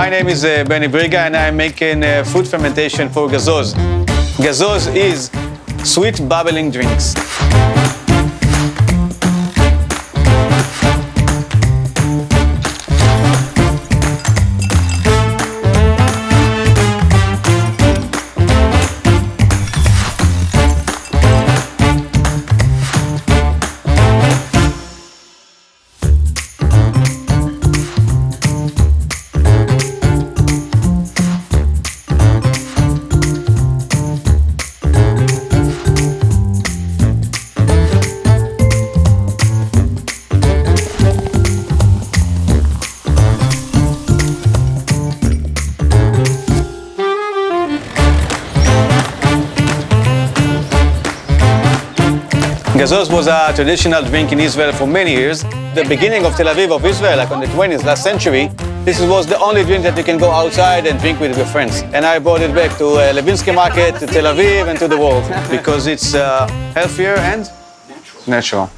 My name is Benny Briga and I'm making food fermentation for gazoz. Gazoz is sweet bubbling drinks. Gazoz was a traditional drink in Israel for many years. The beginning of Tel Aviv of Israel, like on the 20th, last century, this was the only drink that you can go outside and drink with your friends. And I brought it back to Levinsky market, to Tel Aviv, and to the world because it's healthier and natural.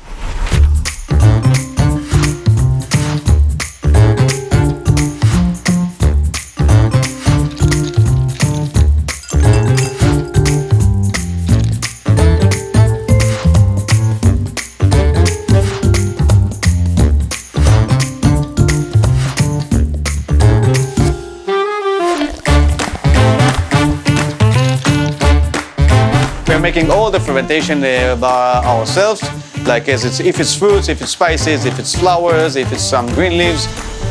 We're making all the fermentation by ourselves, like if it's fruits, if it's spices, if it's flowers, if it's some green leaves,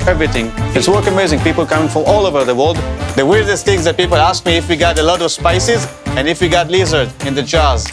everything. It's work amazing. People coming from all over the world. The weirdest things that people ask me if we got a lot of spices and if we got lizard in the jars.